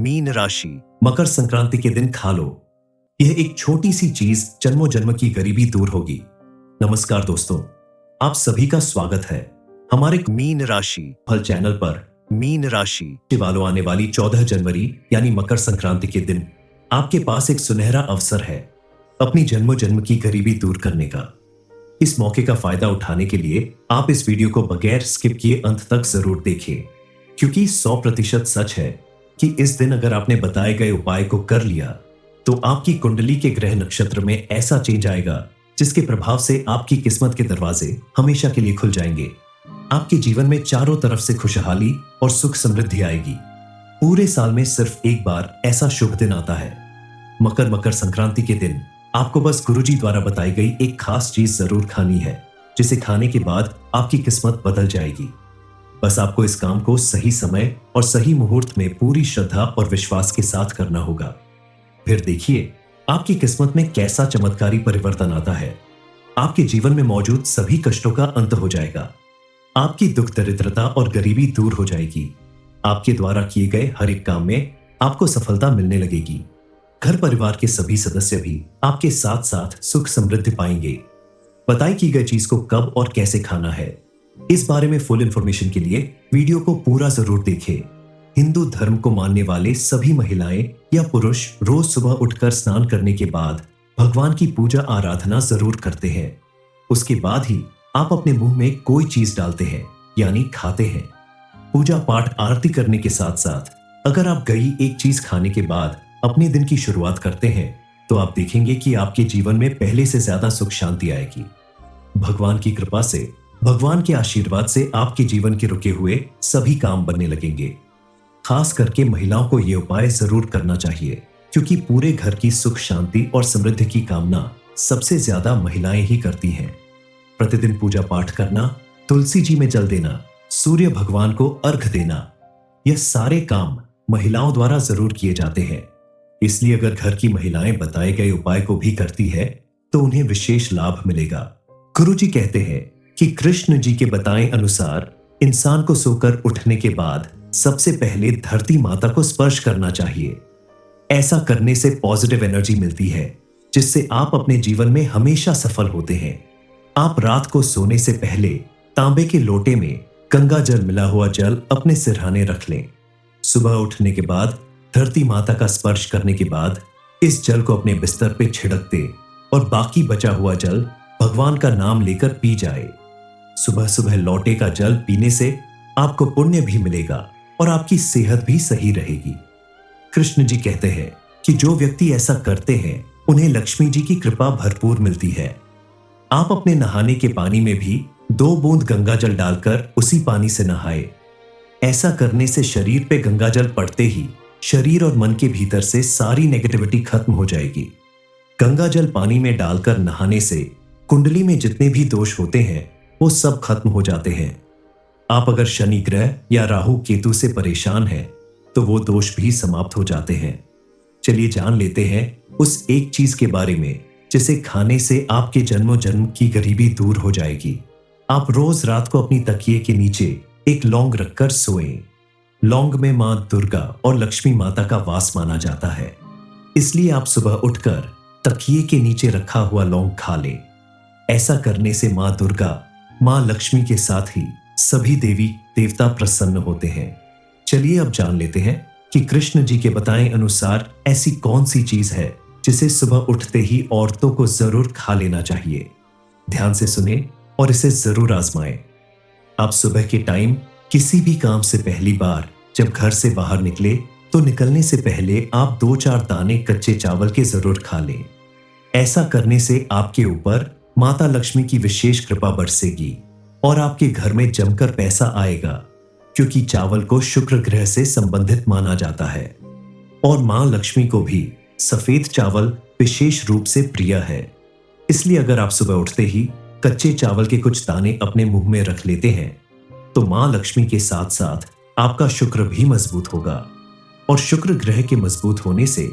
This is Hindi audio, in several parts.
मीन राशि, मकर संक्रांति के दिन खा लो। यह एक छोटी सी चीज जन्मों जन्म की गरीबी दूर होगी। नमस्कार दोस्तों, आप सभी का स्वागत है हमारे मीन राशि फल चैनल पर। मीन राशि वालों, आने वाली 14 जनवरी यानी मकर संक्रांति के दिन आपके पास एक सुनहरा अवसर है अपनी जन्मों जन्म की गरीबी दूर करने का। इस मौके का फायदा उठाने के लिए आप इस वीडियो को बगैर स्किप किए अंत तक जरूर देखें, क्योंकि 100% सच है कि इस दिन अगर आपने बताए गए उपाय को कर लिया तो आपकी कुंडली के ग्रह नक्षत्र में ऐसा चेंज आएगा जिसके प्रभाव से आपकी किस्मत के दरवाजे हमेशा के लिए खुल जाएंगे। आपके जीवन में चारों तरफ से खुशहाली और सुख समृद्धि आएगी। पूरे साल में सिर्फ एक बार ऐसा शुभ दिन आता है। मकर संक्रांति के दिन आपको बस गुरुजी द्वारा बताई गई एक खास चीज जरूर खानी है, जिसे खाने के बाद आपकी किस्मत बदल जाएगी। बस आपको इस काम को सही समय और सही मुहूर्त में पूरी श्रद्धा और विश्वास के साथ करना होगा। फिर देखिए आपकी किस्मत में कैसा चमत्कारी परिवर्तन आता है। आपके जीवन में मौजूद सभी कष्टों का अंत हो जाएगा। आपकी दुख दरिद्रता और गरीबी दूर हो जाएगी। आपके द्वारा किए गए हर एक काम में आपको सफलता मिलने लगेगी। घर परिवार के सभी सदस्य भी आपके साथ साथ सुख समृद्धि पाएंगे। बताई की गई चीज को कब और कैसे खाना है, इस बारे में फुल इंफॉर्मेशन के लिए वीडियो को पूरा जरूर देखें। हिंदू धर्म को मानने वाले सभी महिलाएं या पुरुष रोज सुबह उठकर स्नान करने के बाद भगवान की पूजा आराधना जरूर करते हैं। उसके बाद ही आप अपने मुंह में कोई चीज डालते हैं यानी खाते हैं। पूजा पाठ आरती करने के साथ साथ अगर आप गई एक चीज खाने के बाद अपने दिन की शुरुआत करते हैं तो आप देखेंगे कि आपके जीवन में पहले से ज्यादा सुख शांति आएगी। भगवान की कृपा से, भगवान के आशीर्वाद से आपके जीवन के रुके हुए सभी काम बनने लगेंगे। खास करके महिलाओं को यह उपाय जरूर करना चाहिए, क्योंकि पूरे घर की सुख शांति और समृद्धि की कामना सबसे ज्यादा महिलाएं ही करती हैं। प्रतिदिन पूजा पाठ करना, तुलसी जी में जल देना, सूर्य भगवान को अर्घ देना, यह सारे काम महिलाओं द्वारा जरूर किए जाते हैं। इसलिए अगर घर की महिलाएं बताए गए उपाय को भी करती है तो उन्हें विशेष लाभ मिलेगा। गुरुजी कहते हैं कि कृष्ण जी के बताए अनुसार इंसान को सोकर उठने के बाद सबसे पहले धरती माता को स्पर्श करना चाहिए। ऐसा करने से पॉजिटिव एनर्जी मिलती है, जिससे आप अपने जीवन में हमेशा सफल होते हैं। आप रात को सोने से पहले तांबे के लोटे में गंगा जल मिला हुआ जल अपने सिरहाने रख लें। सुबह उठने के बाद धरती माता का स्पर्श करने के बाद इस जल को अपने बिस्तर पे छिड़क दे और बाकी बचा हुआ जल भगवान का नाम लेकर पी जाए। सुबह सुबह लौटे का जल पीने से आपको पुण्य भी मिलेगा और आपकी सेहत भी सही रहेगी। कृष्ण जी कहते हैं कि जो व्यक्ति ऐसा करते हैं उन्हें लक्ष्मी जी की कृपा भरपूर मिलती है। आप अपने नहाने के पानी में भी 2 बूंद गंगा जल डालकर उसी पानी से नहाए। ऐसा करने से शरीर पे गंगा जल पड़ते ही शरीर और मन के भीतर से सारी नेगेटिविटी खत्म हो जाएगी। गंगा जल पानी में डालकर नहाने से कुंडली में जितने भी दोष होते हैं वो सब खत्म हो जाते हैं। आप अगर शनि ग्रह या राहु केतु से परेशान हैं तो वो दोष भी समाप्त हो जाते हैं। चलिए जान लेते हैं उस एक चीज के बारे में जिसे खाने से आपके जन्मों जन्म की गरीबी दूर हो जाएगी। आप रोज रात को अपनी तकिए के नीचे एक लौंग रखकर सोएं। लौंग में मां दुर्गा और लक्ष्मी माता का वास माना जाता है, इसलिए आप सुबह उठकर तकिए के नीचे रखा हुआ लौंग खा लें। ऐसा करने से मां दुर्गा, मां लक्ष्मी के साथ ही सभी देवी देवता प्रसन्न होते हैं। चलिए अब जान लेते हैं कि कृष्ण जी के बताए अनुसार ऐसी कौन सी चीज है जिसे सुबह उठते ही औरतों को जरूर खा लेना चाहिए। ध्यान से सुने और इसे जरूर आजमाएं। आप सुबह के टाइम किसी भी काम से पहली बार जब घर से बाहर निकले तो निकलने से पहले आप 2-4 दाने कच्चे चावल के जरूर खा लें। ऐसा करने से आपके ऊपर माता लक्ष्मी की विशेष कृपा बरसेगी और आपके घर में जमकर पैसा आएगा, क्योंकि चावल को शुक्र ग्रह से संबंधित माना जाता है और मां लक्ष्मी को भी सफेद चावल विशेष रूप से प्रिय है। इसलिए अगर आप सुबह उठते ही कच्चे चावल के कुछ दाने अपने मुंह में रख लेते हैं तो मां लक्ष्मी के साथ साथ आपका शुक्र भी मजबूत होगा और शुक्र ग्रह के मजबूत होने से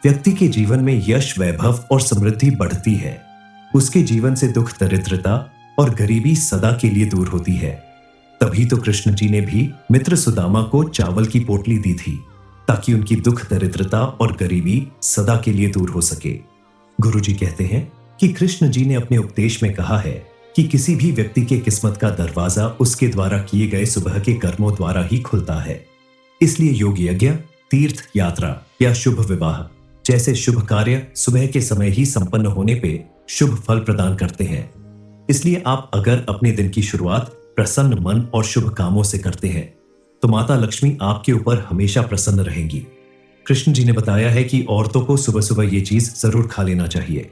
व्यक्ति के जीवन में यश, वैभव और समृद्धि बढ़ती है। उसके जीवन से दुख, दरिद्रता और गरीबी सदा के लिए दूर होती है। तभी तो कृष्ण जी ने भी मित्र सुदामा को चावल की पोटली दी थी ताकि उनकी दुख दरिद्रता और गरीबी सदा के लिए दूर हो सके। गुरुजी कहते हैं कि कृष्ण जी ने अपने उपदेश में कहा है कि किसी भी व्यक्ति के किस्मत का दरवाजा उसके द्वारा किए गए सुबह के कर्मों द्वारा ही खुलता है। इसलिए योग यज्ञ, तीर्थ यात्रा या शुभ विवाह जैसे शुभ कार्य सुबह के समय ही संपन्न होने पे शुभ फल प्रदान करते हैं। इसलिए आप अगर अपने दिन की शुरुआत प्रसन्न मन और शुभ कामों से करते हैं तो माता लक्ष्मी आपके ऊपर हमेशा प्रसन्न रहेंगी। कृष्ण जी ने बताया है कि औरतों को सुबह सुबह ये चीज जरूर खा लेना चाहिए।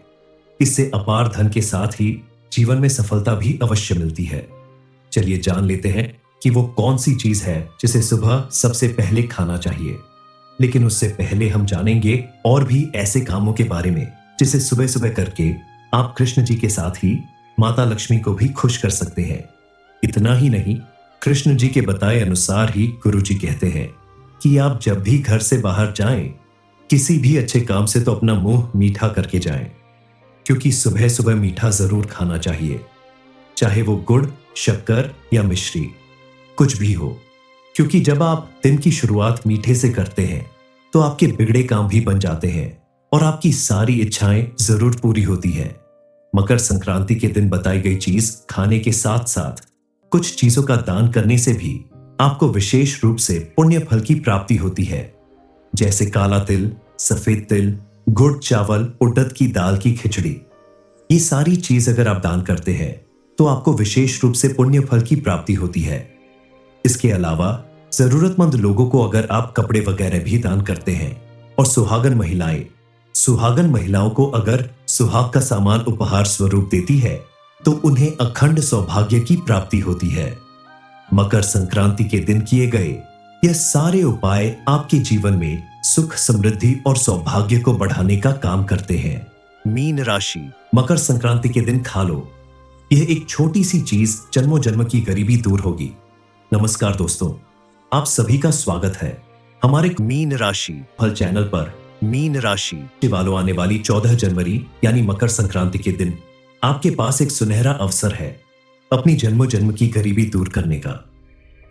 इससे अपार धन के साथ ही जीवन में सफलता भी अवश्य मिलती है। चलिए जान लेते हैं कि वो कौन सी चीज है जिसे सुबह सबसे पहले खाना चाहिए। लेकिन उससे पहले हम जानेंगे और भी ऐसे कामों के बारे में जिसे सुबह सुबह करके आप कृष्ण जी के साथ ही माता लक्ष्मी को भी खुश कर सकते हैं। इतना ही नहीं, कृष्ण जी के बताए अनुसार ही गुरु जी कहते हैं कि आप जब भी घर से बाहर जाएं, किसी भी अच्छे काम से तो अपना मुंह मीठा करके जाएं, क्योंकि सुबह सुबह मीठा जरूर खाना चाहिए, चाहे वो गुड़, शक्कर या मिश्री, कुछ भी हो। क्योंकि जब आप दिन की शुरुआत मीठे से करते हैं तो आपके बिगड़े काम भी बन जाते हैं और आपकी सारी इच्छाएं जरूर पूरी होती है। मकर संक्रांति के दिन बताई गई चीज खाने के साथ साथ कुछ चीजों का दान करने से भी आपको विशेष रूप से पुण्य फल की प्राप्ति होती है, जैसे काला तिल, सफेद तिल, गुड़, चावल, उड़द की दाल की खिचड़ी। ये सारी चीज अगर आप दान करते हैं तो आपको विशेष रूप से पुण्य फल की प्राप्ति होती है। इसके अलावा जरूरतमंद लोगों को अगर आप कपड़े वगैरह भी दान करते हैं और सुहागन महिलाओं को अगर सुहाग का सामान उपहार स्वरूप देती है तो उन्हें अखंड सौभाग्य की प्राप्ति होती है। मकर संक्रांति के दिन किए गए यह सारे उपाय आपके जीवन में सुख, समृद्धि और सौभाग्य को बढ़ाने का काम करते हैं। मीन राशि, मकर संक्रांति के दिन खा लो। यह एक छोटी सी चीज जन्मों जन्म की गरीबी दूर होगी। नमस्कार दोस्तों, आप सभी का स्वागत है हमारे मीन राशि फल चैनल पर। मीन राशि वालों, आने वाली 14 जनवरी यानी मकर संक्रांति के दिन आपके पास एक सुनहरा अवसर है अपनी जन्मों जन्म की गरीबी दूर करने का।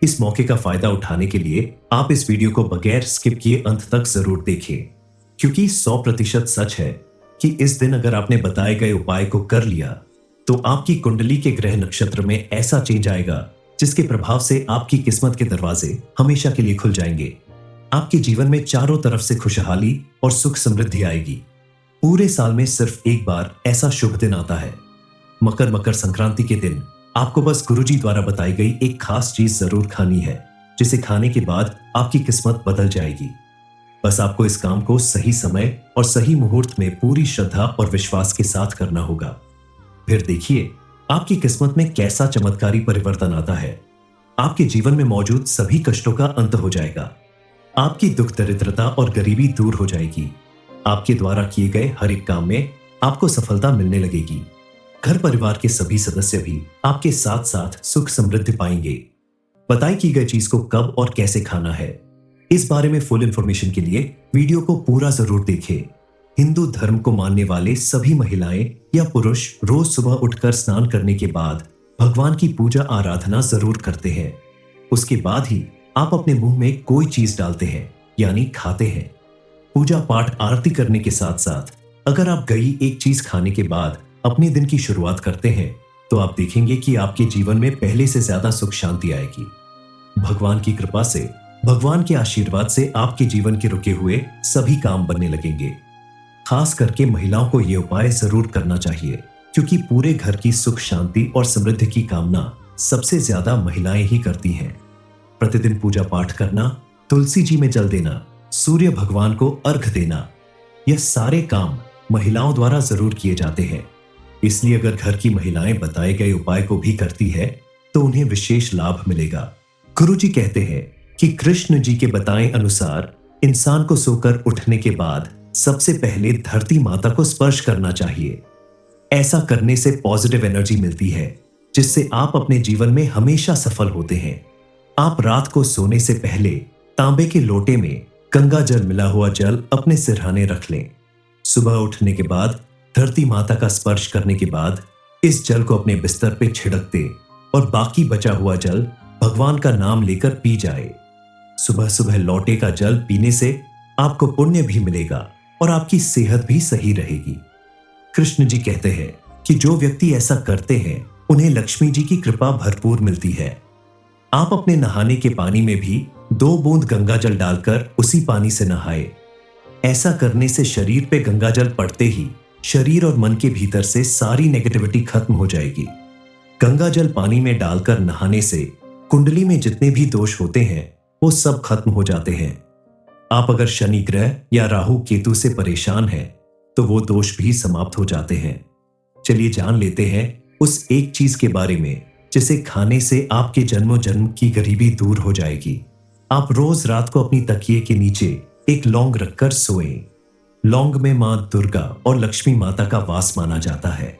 इस मौके का फायदा उठाने के लिए आप इस वीडियो को बगैर स्किप किए अंत तक जरूर देखें, क्योंकि 100% सच है कि इस दिन अगर आपने बताए गए उपाय को कर लिया तो आपकी कुंडली के ग्रह नक्षत्र में ऐसा चेंज आएगा जिसके प्रभाव से आपकी किस्मत के दरवाजे हमेशा के लिए खुल जाएंगे। आपके जीवन में चारों तरफ से खुशहाली और सुख समृद्धि आएगी। पूरे साल में सिर्फ एक बार ऐसा शुभ दिन आता है। मकर संक्रांति के दिन आपको बस गुरुजी द्वारा बताई गई एक खास चीज जरूर खानी है, जिसे खाने के बाद आपकी किस्मत बदल जाएगी। बस आपको इस काम को सही समय और सही मुहूर्त में पूरी श्रद्धा और विश्वास के साथ करना होगा। फिर देखिए आपकी किस्मत में कैसा चमत्कारी परिवर्तन आता है। आपके जीवन में मौजूद सभी कष्टों का अंत हो जाएगा। आपकी दुख दरिद्रता और गरीबी दूर हो जाएगी। आपके द्वारा किए गए हर एक काम में आपको सफलता मिलने लगेगी। घर परिवार के सभी सदस्य भी आपके साथ साथ सुख समृद्धि पाएंगे। बताई की गई चीज को कब और कैसे खाना है, इस बारे में फुल इंफॉर्मेशन के लिए वीडियो को पूरा जरूर देखें। हिंदू धर्म को मानने वाले सभी महिलाएं या पुरुष रोज सुबह उठकर स्नान करने के बाद भगवान की पूजा आराधना जरूर करते हैं। उसके बाद ही आप अपने मुंह में कोई चीज डालते हैं यानी खाते हैं। पूजा पाठ आरती करने के साथ साथ अगर आप गई एक चीज खाने के बाद अपने दिन की शुरुआत करते हैं तो आप देखेंगे कि आपके जीवन में पहले से ज्यादा सुख शांति आएगी। भगवान की कृपा से, भगवान के आशीर्वाद से आपके जीवन के रुके हुए सभी काम बनने लगेंगे। खास करके महिलाओं को यह उपाय जरूर करना चाहिए, क्योंकि पूरे घर की सुख शांति और समृद्धि की कामना सबसे ज्यादा महिलाएं ही करती हैं। प्रतिदिन पूजा पाठ करना, तुलसी जी में जल देना, सूर्य भगवान को अर्घ देना, यह सारे काम महिलाओं द्वारा जरूर किए जाते हैं। इसलिए अगर घर की महिलाएं बताए गए उपाय को भी करती है तो उन्हें विशेष लाभ मिलेगा। गुरु जी कहते हैं कि कृष्ण जी के बताए अनुसार इंसान को सोकर उठने के बाद सबसे पहले धरती माता को स्पर्श करना चाहिए। ऐसा करने से पॉजिटिव एनर्जी मिलती है, जिससे आप अपने जीवन में हमेशा सफल होते हैं। आप रात को सोने से पहले तांबे के लोटे में गंगा जल मिला हुआ जल अपने सिरहाने रख लें। सुबह उठने के बाद धरती माता का स्पर्श करने के बाद इस जल को अपने बिस्तर पे छिड़क दे और बाकी बचा हुआ जल भगवान का नाम लेकर पी जाए। सुबह सुबह लौटे का जल पीने से आपको पुण्य भी मिलेगा और आपकी सेहत भी सही रहेगी। कृष्ण जी कहते हैं कि जो व्यक्ति ऐसा करते हैं उन्हें लक्ष्मी जी की कृपा भरपूर मिलती है। आप अपने नहाने के पानी में भी 2 बूंद गंगा जल डालकर उसी पानी से नहाए। ऐसा करने से शरीर पे गंगा जल पड़ते ही शरीर और मन के भीतर से सारी नेगेटिविटी खत्म हो जाएगी। गंगा जल पानी में डालकर नहाने से कुंडली में जितने भी दोष होते हैं वो सब खत्म हो जाते हैं। आप अगर शनि ग्रह या राहु केतु से परेशान हैं तो वो दोष भी समाप्त हो जाते हैं। चलिए जान लेते हैं उस एक चीज के बारे में जिसे खाने से आपके जन्मों जन्म की गरीबी दूर हो जाएगी। आप रोज रात को अपनी तकिए के नीचे एक लौंग रखकर सोएं। लौंग में मां दुर्गा और लक्ष्मी माता का वास माना जाता है,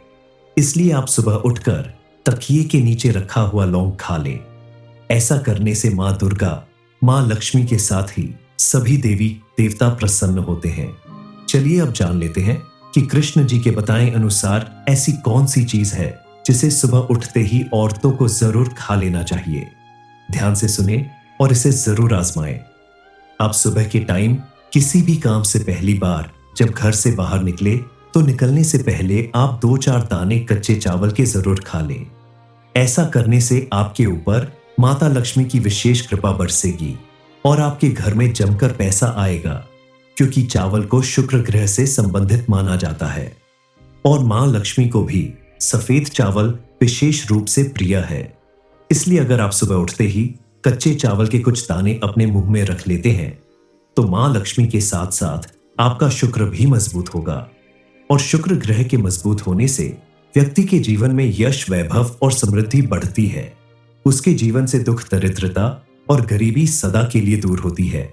इसलिए आप सुबह उठकर तकिए के नीचे रखा हुआ लौंग खा लें। ऐसा करने से मां दुर्गा, मां लक्ष्मी के साथ ही सभी देवी देवता प्रसन्न होते हैं। चलिए अब जान लेते हैं कि कृष्ण जी के बताए अनुसार ऐसी कौन सी चीज है जिसे सुबह उठते ही औरतों को जरूर खा लेना चाहिए। ध्यान से सुने और इसे जरूर आजमाएं। आप सुबह के टाइम किसी भी काम से पहली बार जब घर से बाहर निकले तो निकलने से पहले आप 2-4 दाने कच्चे चावल के जरूर खा लें। ऐसा करने से आपके ऊपर माता लक्ष्मी की विशेष कृपा बरसेगी और आपके घर में जमकर पैसा आएगा, क्योंकि चावल को शुक्र ग्रह से संबंधित माना जाता है और मां लक्ष्मी को भी सफेद चावल विशेष रूप से प्रिय है। इसलिए अगर आप सुबह उठते ही कच्चे चावल के कुछ दाने अपने मुंह में रख लेते हैं तो मां लक्ष्मी के साथ साथ आपका शुक्र भी मजबूत होगा और शुक्र ग्रह के मजबूत होने से व्यक्ति के जीवन में यश, वैभव और समृद्धि बढ़ती है। उसके जीवन से दुख, दरिद्रता और गरीबी सदा के लिए दूर होती है।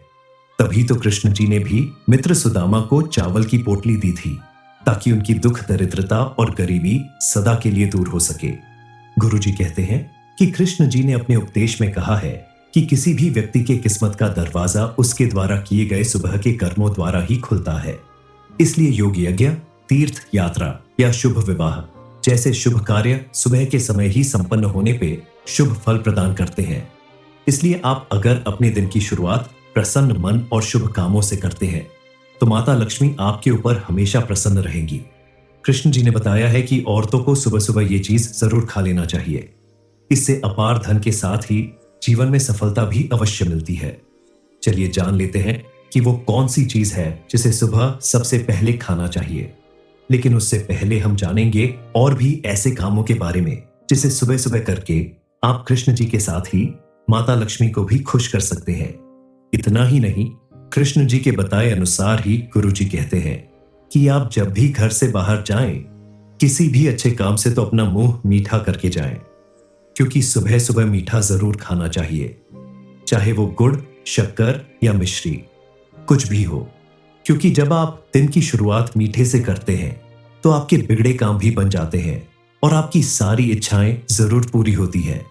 तभी तो कृष्ण जी ने भी मित्र सुदामा को चावल की पोटली दी थी ताकि उनकी दुख, दरिद्रता और गरीबी सदा के लिए दूर हो सके। गुरु जी कहते हैं कि कृष्ण जी ने अपने उपदेश में कहा है कि किसी भी व्यक्ति के किस्मत का दरवाजा उसके द्वारा किए गए सुबह के कर्मों द्वारा ही खुलता है। इसलिए योग यज्ञ, तीर्थ यात्रा या शुभ विवाह जैसे शुभ कार्य सुबह के समय ही संपन्न होने पे शुभ फल प्रदान करते हैं। इसलिए आप अगर अपने दिन की शुरुआत प्रसन्न मन और शुभ कामों से करते हैं तो माता लक्ष्मी आपके ऊपर हमेशा प्रसन्न रहेंगी। कृष्ण जी ने बताया है कि औरतों को सुबह सुबह ये चीज जरूर खा लेना चाहिए। इससे अपार धन के साथ ही जीवन में सफलता भी अवश्य मिलती है। चलिए जान लेते हैं कि वो कौन सी चीज है जिसे सुबह सबसे पहले खाना चाहिए। लेकिन उससे पहले हम जानेंगे और भी ऐसे कामों के बारे में जिसे सुबह सुबह करके आप कृष्ण जी के साथ ही माता लक्ष्मी को भी खुश कर सकते हैं। इतना ही नहीं, कृष्ण जी के बताए अनुसार ही गुरु जी कहते हैं कि आप जब भी घर से बाहर जाएं, किसी भी अच्छे काम से तो अपना मुंह मीठा करके जाएं, क्योंकि सुबह सुबह मीठा जरूर खाना चाहिए, चाहे वो गुड़, शक्कर या मिश्री, कुछ भी हो। क्योंकि जब आप दिन की शुरुआत मीठे से करते हैं तो आपके बिगड़े काम भी बन जाते हैं और आपकी सारी इच्छाएं जरूर पूरी होती है।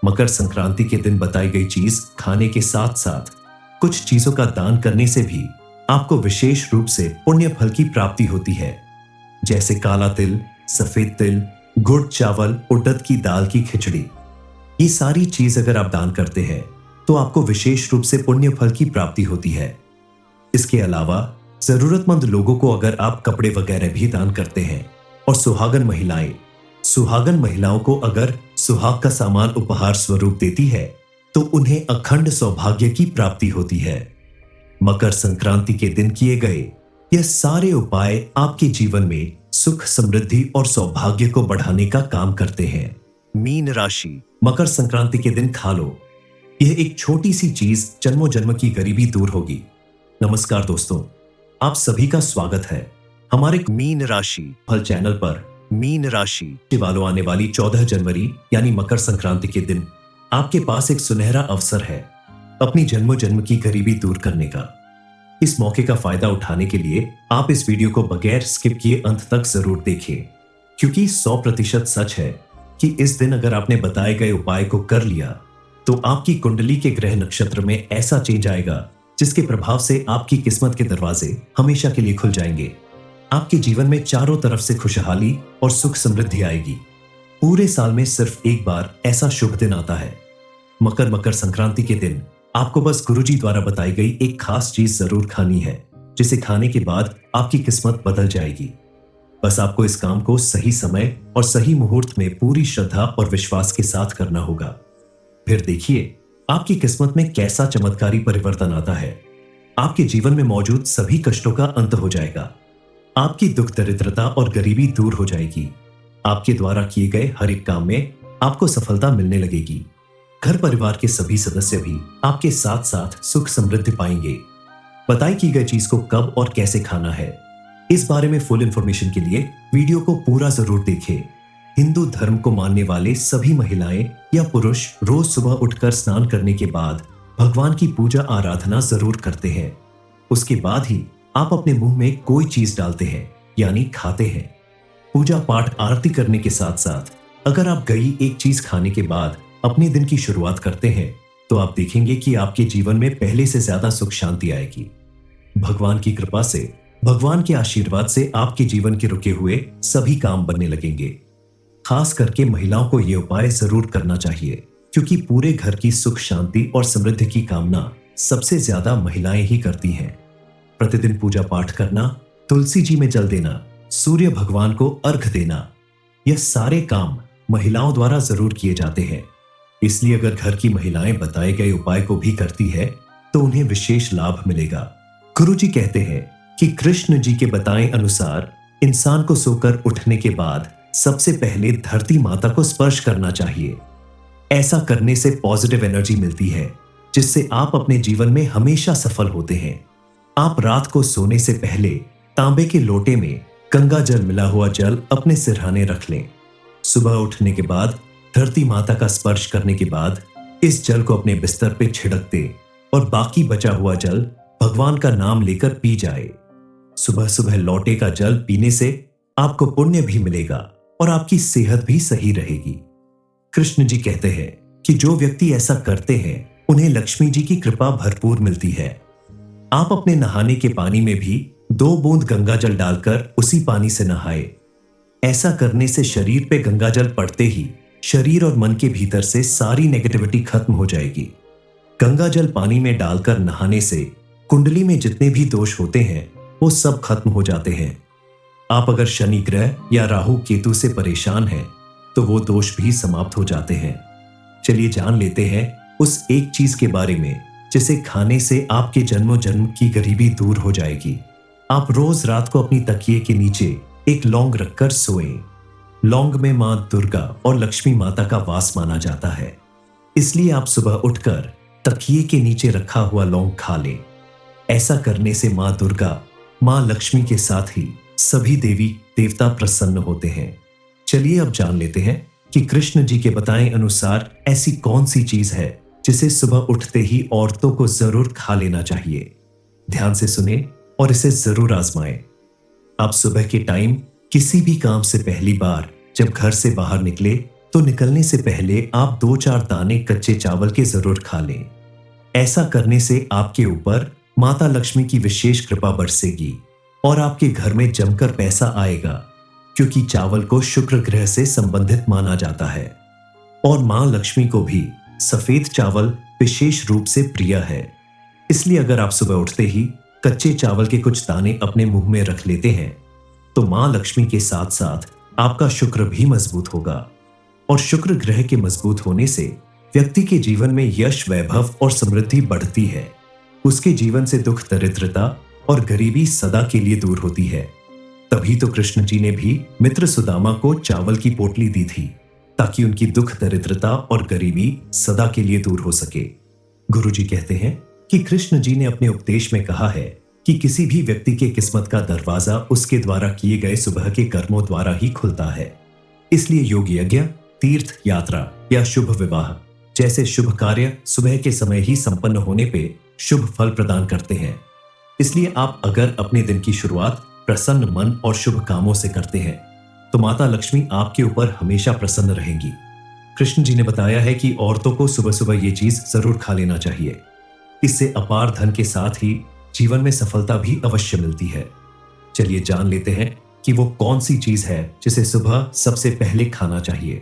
मकर संक्रांति के दिन बताई गई चीज खाने के साथ साथ कुछ चीजों का दान करने से भी आपको विशेष रूप से पुण्य फल की प्राप्ति होती है, जैसे काला तिल, सफेद तिल, गुड़, चावल, उड़द की दाल की खिचड़ी। ये सारी चीज अगर आप दान करते हैं तो आपको विशेष रूप से पुण्य फल की प्राप्ति होती है। इसके अलावा जरूरतमंद लोगों को अगर आप कपड़े वगैरह भी दान करते हैं और सुहागन महिलाओं को अगर सुहाग का सामान उपहार स्वरूप देती है तो उन्हें अखंड सौभाग्य की प्राप्ति होती है। मकर संक्रांति के दिन किए गए यह सारे उपाय आपके जीवन में सुख, समृद्धि और सौभाग्य को बढ़ाने का काम करते हैं। मीन राशि, मकर संक्रांति के दिन खा लो। यह एक छोटी सी चीज जन्मों जन्म की गरीबी दूर होगी। नमस्कार दोस्तों, आप सभी का स्वागत है हमारे मीन राशि फल चैनल पर। मीन राशि वालों, आने वाली 14 जनवरी यानी मकर संक्रांति के दिन आपके पास एक सुनहरा अवसर है अपनी जन्मों जन्म की गरीबी दूर करने का। इस मौके का फायदा उठाने के लिए आप इस वीडियो को बगैर स्किप किए अंत तक जरूर देखें, क्योंकि 100% सच है कि इस दिन अगर आपने बताए गए उपाय को कर लिया तो आपकी कुंडली के ग्रह नक्षत्र में ऐसा चेंज आएगा जिसके प्रभाव से आपकी किस्मत के दरवाजे हमेशा के लिए खुल जाएंगे। आपके जीवन में चारों तरफ से खुशहाली और सुख समृद्धि आएगी। पूरे साल में सिर्फ एक बार ऐसा शुभ दिन आता है। मकर संक्रांति के दिन आपको बस गुरुजी द्वारा बताई गई एक खास चीज जरूर खानी है, जिसे खाने के बाद आपकी किस्मत बदल जाएगी। बस आपको इस काम को सही समय और सही मुहूर्त में पूरी श्रद्धा और विश्वास के साथ करना होगा। फिर देखिए आपकी किस्मत में कैसा चमत्कारी परिवर्तन आता है। आपके जीवन में मौजूद सभी कष्टों का अंत हो जाएगा। आपकी दुख दरिद्रता और गरीबी दूर हो जाएगी। आपके द्वारा किए गए हर एक काम में आपको सफलता मिलने लगेगी। घर परिवार के सभी सदस्य भी आपके साथ साथ सुख समृद्धि पाएंगे। बताई की गई चीज को कब और कैसे खाना है, इस बारे में फुल इंफॉर्मेशन के लिए वीडियो को पूरा जरूर देखें। हिंदू धर्म को मानने वाले सभी महिलाएं या पुरुष रोज सुबह उठकर स्नान करने के बाद भगवान की पूजा आराधना जरूर करते हैं। उसके बाद ही आप अपने मुंह में कोई चीज डालते हैं, यानी खाते हैं। पूजा पाठ आरती करने के साथ साथ अगर आप गई एक चीज खाने के बाद अपने दिन की शुरुआत करते हैं तो आप देखेंगे कि आपके जीवन में पहले से ज्यादा सुख शांति आएगी। भगवान की कृपा से, भगवान के आशीर्वाद से आपके जीवन के रुके हुए सभी काम बनने लगेंगे। खास करके महिलाओं को यह उपाय जरूर करना चाहिए, क्योंकि पूरे घर की सुख शांति और समृद्धि की कामना सबसे ज्यादा महिलाएं ही करती हैं। प्रतिदिन पूजा पाठ करना, तुलसी जी में जल देना, सूर्य भगवान को अर्घ देना, यह सारे काम महिलाओं द्वारा जरूर किए जाते हैं। इसलिए अगर घर की महिलाएं बताए गए उपाय को भी करती है तो उन्हें विशेष लाभ मिलेगा। गुरुजी कहते हैं कि कृष्ण जी के बताए अनुसार इंसान को सोकर उठने के बाद सबसे पहले धरती माता को स्पर्श करना चाहिए। ऐसा करने से पॉजिटिव एनर्जी मिलती है, जिससे आप अपने जीवन में हमेशा सफल होते हैं। आप रात को सोने से पहले तांबे के लोटे में गंगा जल मिला हुआ जल अपने सिरहाने रख लें। सुबह उठने के बाद धरती माता का स्पर्श करने के बाद इस जल को अपने बिस्तर पे छिड़क दे और बाकी बचा हुआ जल भगवान का नाम लेकर पी जाए। सुबह सुबह लौटे का जल पीने से आपको पुण्य भी मिलेगा और आपकी सेहत भी सही रहेगी। कृष्ण जी कहते हैं कि जो व्यक्ति ऐसा करते हैं उन्हें लक्ष्मी जी की कृपा भरपूर मिलती है। आप अपने नहाने के पानी में भी 2 बूंद गंगा जल डालकर उसी पानी से नहाए। ऐसा करने से शरीर पे गंगा जल पड़ते ही शरीर और मन के भीतर से सारी नेगेटिविटी खत्म हो जाएगी। गंगा जल पानी में डालकर नहाने से कुंडली में जितने भी दोष होते हैं वो सब खत्म हो जाते हैं। आप अगर शनि ग्रह या राहु केतु से परेशान हैं तो वो दोष भी समाप्त हो जाते हैं। चलिए जान लेते हैं उस एक चीज के बारे में जिसे खाने से आपके जन्मों जन्म की गरीबी दूर हो जाएगी। आप रोज रात को अपनी तकिए के नीचे एक लौंग रखकर सोएं। लौंग में मां दुर्गा और लक्ष्मी माता का वास माना जाता है, इसलिए आप सुबह उठकर तकिए के नीचे रखा हुआ लौंग खा लें। ऐसा करने से मां दुर्गा, मां लक्ष्मी के साथ ही सभी देवी देवता प्रसन्न होते हैं। चलिए अब जान लेते हैं कि कृष्ण जी के बताए अनुसार ऐसी कौन सी चीज है जिसे सुबह उठते ही औरतों को जरूर खा लेना चाहिए। ध्यान से सुने और इसे जरूर आजमाएं। आप सुबह के टाइम किसी भी काम से पहली बार जब घर से बाहर निकले तो निकलने से पहले आप 2-4 दाने कच्चे चावल के जरूर खा लें। ऐसा करने से आपके ऊपर माता लक्ष्मी की विशेष कृपा बरसेगी और आपके घर में जमकर पैसा आएगा, क्योंकि चावल को शुक्र ग्रह से संबंधित माना जाता है और मां लक्ष्मी को भी सफेद चावल विशेष रूप से प्रिय है। इसलिए अगर आप सुबह उठते ही कच्चे चावल के कुछ दाने अपने मुंह में रख लेते हैं तो मां लक्ष्मी के साथ साथ आपका शुक्र भी मजबूत होगा और शुक्र ग्रह के मजबूत होने से व्यक्ति के जीवन में यश, वैभव और समृद्धि बढ़ती है। उसके जीवन से दुख दरिद्रता और गरीबी सदा के लिए दूर होती है। तभी तो कृष्ण जी ने भी मित्र सुदामा को चावल की पोटली दी थी, ताकि उनकी दुख दरिद्रता और गरीबी सदा के लिए दूर हो सके। गुरु जी कहते हैं कि कृष्ण जी ने अपने उपदेश में कहा है कि किसी भी व्यक्ति के किस्मत का दरवाजा उसके द्वारा किए गए सुबह के कर्मों द्वारा ही खुलता है। इसलिए योग यज्ञ, तीर्थ यात्रा या शुभ विवाह जैसे शुभ कार्य सुबह के समय ही संपन्न होने पे शुभ फल प्रदान करते हैं। इसलिए आप अगर अपने दिन की शुरुआत प्रसन्न मन और शुभ कामों से करते हैं तो माता लक्ष्मी आपके ऊपर हमेशा प्रसन्न रहेंगी। कृष्ण जी ने बताया है कि औरतों को सुबह सुबह ये चीज जरूर खा लेना चाहिए। इससे अपार धन के साथ ही जीवन में सफलता भी अवश्य मिलती है। चलिए जान लेते हैं कि वो कौन सी चीज है जिसे सुबह सबसे पहले खाना चाहिए।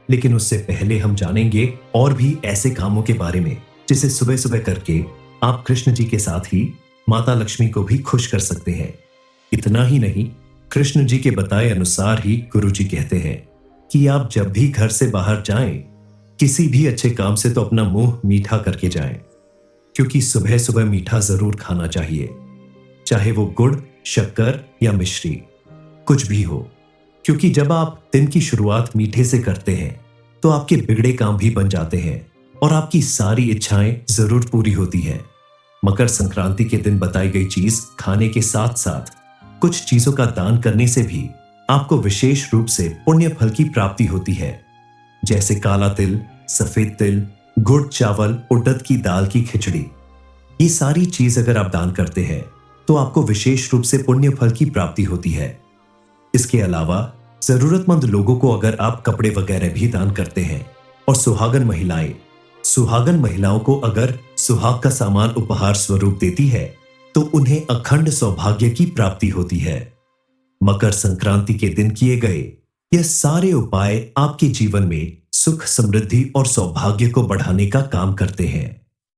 लेकिन उससे पहले हम जानेंगे और भी ऐसे कामों के बारे में जिसे सुबह सुबह करके आप कृष्ण जी के साथ ही माता लक्ष्मी को भी खुश कर सकते हैं। इतना ही नहीं, कृष्ण जी के बताए अनुसार ही गुरु जी कहते हैं कि आप जब भी घर से बाहर जाएं, किसी भी अच्छे काम से तो अपना मुंह मीठा करके जाएं, क्योंकि सुबह सुबह मीठा जरूर खाना चाहिए, चाहे वो गुड़, शक्कर या मिश्री, कुछ भी हो। क्योंकि जब आप दिन की शुरुआत मीठे से करते हैं तो आपके बिगड़े काम भी बन जाते हैं और आपकी सारी इच्छाएं जरूर पूरी होती हैं। मकर संक्रांति के दिन बताई गई चीज खाने के साथ साथ कुछ चीजों का दान करने से भी आपको विशेष रूप से पुण्य फल की प्राप्ति होती है, जैसे काला तिल, सफेद तिल, गुड़, चावल, उड़द की दाल की खिचड़ी। ये सारी चीज अगर आप दान करते हैं तो आपको विशेष रूप से पुण्य फल की प्राप्ति होती है। इसके अलावा जरूरतमंद लोगों को अगर आप कपड़े वगैरह भी दान करते हैं और सुहागन महिलाओं को अगर सुहाग का सामान उपहार स्वरूप देती है तो उन्हें अखंड सौभाग्य की प्राप्ति होती है। मकर संक्रांति के दिन किए गए यह सारे उपाय आपके जीवन में सुख, समृद्धि और सौभाग्य को बढ़ाने का काम करते हैं।